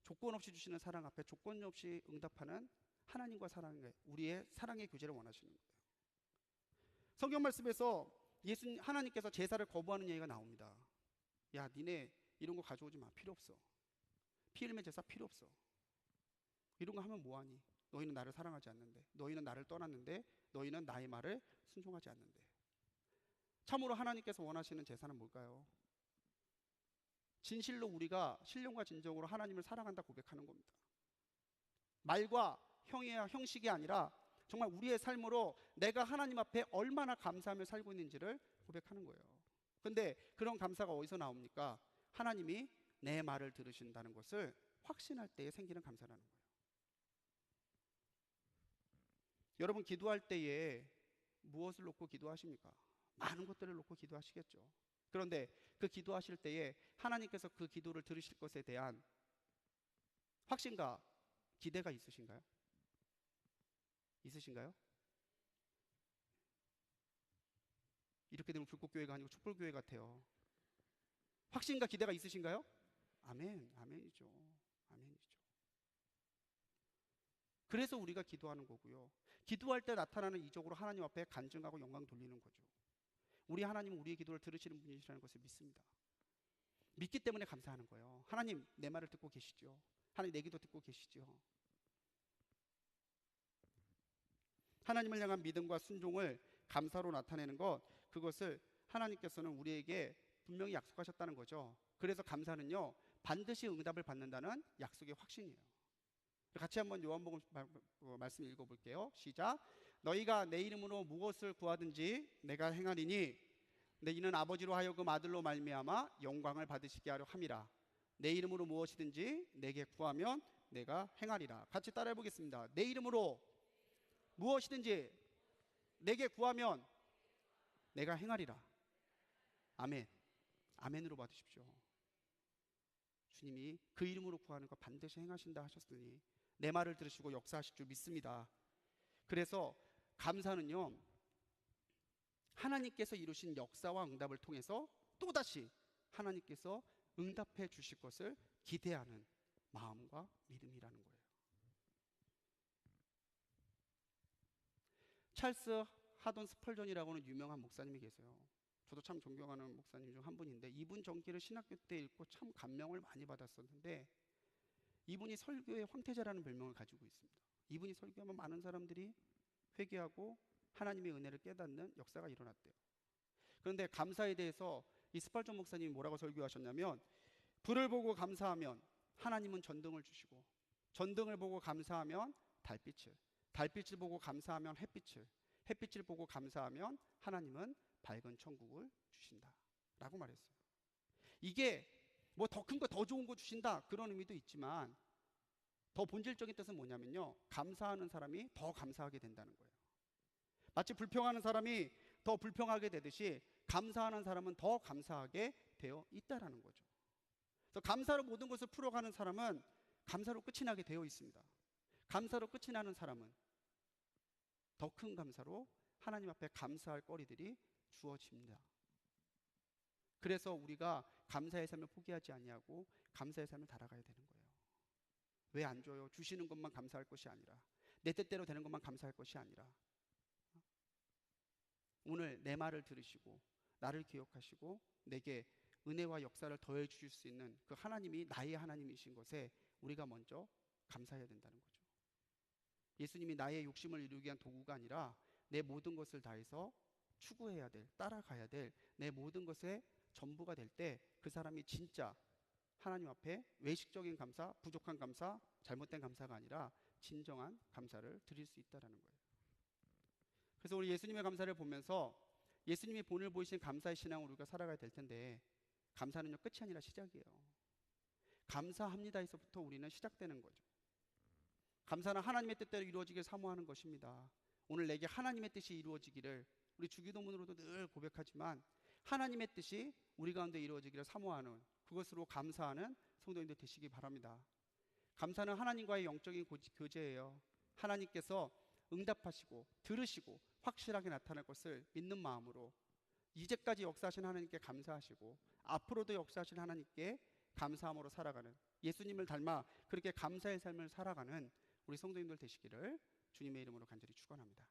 조건 없이 주시는 사랑 앞에 조건 없이 응답하는 하나님과 우리의 사랑의 교제를 원하시는 거예요. 성경 말씀에서 하나님께서 제사를 거부하는 얘기가 나옵니다. 야, 니네 이런 거 가져오지 마. 필요 없어. 피 흘리면 제사 필요 없어. 이런 거 하면 뭐하니? 너희는 나를 사랑하지 않는데, 너희는 나를 떠났는데, 너희는 나의 말을 순종하지 않는데. 참으로 하나님께서 원하시는 제사는 뭘까요? 진실로 우리가 신령과 진정으로 하나님을 사랑한다 고백하는 겁니다. 말과 형식이 아니라 정말 우리의 삶으로 내가 하나님 앞에 얼마나 감사하며 살고 있는지를 고백하는 거예요. 근데 그런 감사가 어디서 나옵니까? 하나님이 내 말을 들으신다는 것을 확신할 때에 생기는 감사라는 거예요. 여러분, 기도할 때에 무엇을 놓고 기도하십니까? 많은 것들을 놓고 기도하시겠죠. 그런데 그 기도하실 때에 하나님께서 그 기도를 들으실 것에 대한 확신과 기대가 있으신가요? 있으신가요? 이렇게 되면 불꽃교회가 아니고 촛불교회 같아요. 확신과 기대가 있으신가요? 아멘, 아멘이죠. 아멘이죠. 그래서 우리가 기도하는 거고요. 기도할 때 나타나는 이적으로 하나님 앞에 간증하고 영광 돌리는 거죠. 우리 하나님은 우리의 기도를 들으시는 분이시라는 것을 믿습니다. 믿기 때문에 감사하는 거예요. 하나님, 내 말을 듣고 계시죠. 하나님, 내 기도 듣고 계시죠. 하나님을 향한 믿음과 순종을 감사로 나타내는 것, 그것을 하나님께서는 우리에게 분명히 약속하셨다는 거죠. 그래서 감사는요, 반드시 응답을 받는다는 약속의 확신이에요. 같이 한번 요한복음 말씀 읽어볼게요. 시작. 너희가 내 이름으로 무엇을 구하든지 내가 행하리니 내 이는 아버지로 하여금 아들로 말미암아 영광을 받으시게 하려 함이라. 내 이름으로 무엇이든지 내게 구하면 내가 행하리라. 같이 따라해 보겠습니다. 내 이름으로 무엇이든지 내게 구하면 내가 행하리라. 아멘. 아멘으로 받으십시오. 주님이 그 이름으로 구하는 거 반드시 행하신다 하셨으니 내 말을 들으시고 역사하실 줄 믿습니다. 그래서 감사는요, 하나님께서 이루신 역사와 응답을 통해서 또다시 하나님께서 응답해 주실 것을 기대하는 마음과 믿음이라는 거예요. 찰스 하돈 스펄전이라고 하는 유명한 목사님이 계세요. 저도 참 존경하는 목사님 중 한 분인데, 이분 전기를 신학교 때 읽고 참 감명을 많이 받았었는데, 이분이 설교의 황태자라는 별명을 가지고 있습니다. 이분이 설교하면 많은 사람들이 회개하고 하나님의 은혜를 깨닫는 역사가 일어났대요. 그런데 감사에 대해서 이 스펄전 목사님이 뭐라고 설교하셨냐면, 불을 보고 감사하면 하나님은 전등을 주시고, 전등을 보고 감사하면 달빛을, 달빛을 보고 감사하면 햇빛을, 햇빛을 보고 감사하면 하나님은 밝은 천국을 주신다 라고 말했어요. 이게 뭐 더 큰 거, 더 좋은 거 주신다 그런 의미도 있지만, 더 본질적인 뜻은 뭐냐면요, 감사하는 사람이 더 감사하게 된다는 거예요. 마치 불평하는 사람이 더 불평하게 되듯이 감사하는 사람은 더 감사하게 되어 있다라는 거죠. 그래서 감사로 모든 것을 풀어가는 사람은 감사로 끝이 나게 되어 있습니다. 감사로 끝이 나는 사람은 더 큰 감사로 하나님 앞에 감사할 거리들이 주어집니다. 그래서 우리가 감사의 삶을 포기하지 아니하고 감사의 삶을 달아가야 되는 거예요. 왜 안 줘요? 주시는 것만 감사할 것이 아니라, 내 뜻대로 되는 것만 감사할 것이 아니라, 오늘 내 말을 들으시고 나를 기억하시고 내게 은혜와 역사를 더해 주실 수 있는 그 하나님이 나의 하나님이신 것에 우리가 먼저 감사해야 된다는 거죠. 예수님이 나의 욕심을 이루기 위한 도구가 아니라 내 모든 것을 다해서 추구해야 될, 따라가야 될 내 모든 것의 전부가 될 때 그 사람이 진짜 하나님 앞에 외식적인 감사, 부족한 감사, 잘못된 감사가 아니라 진정한 감사를 드릴 수 있다는 거예요. 그래서 우리 예수님의 감사를 보면서 예수님이 본을 보이신 감사의 신앙으로 우리가 살아가야 될 텐데, 감사는요 끝이 아니라 시작이에요. 감사합니다에서부터 우리는 시작되는 거죠. 감사는 하나님의 뜻대로 이루어지길 사모하는 것입니다. 오늘 내게 하나님의 뜻이 이루어지기를, 우리 주기도문으로도 늘 고백하지만 하나님의 뜻이 우리 가운데 이루어지기를 사모하는, 그것으로 감사하는 성도님들 되시기 바랍니다. 감사는 하나님과의 영적인 교제예요. 하나님께서 응답하시고 들으시고 확실하게 나타날 것을 믿는 마음으로 이제까지 역사하신 하나님께 감사하시고 앞으로도 역사하신 하나님께 감사함으로 살아가는, 예수님을 닮아 그렇게 감사의 삶을 살아가는 우리 성도님들 되시기를 주님의 이름으로 간절히 축원합니다.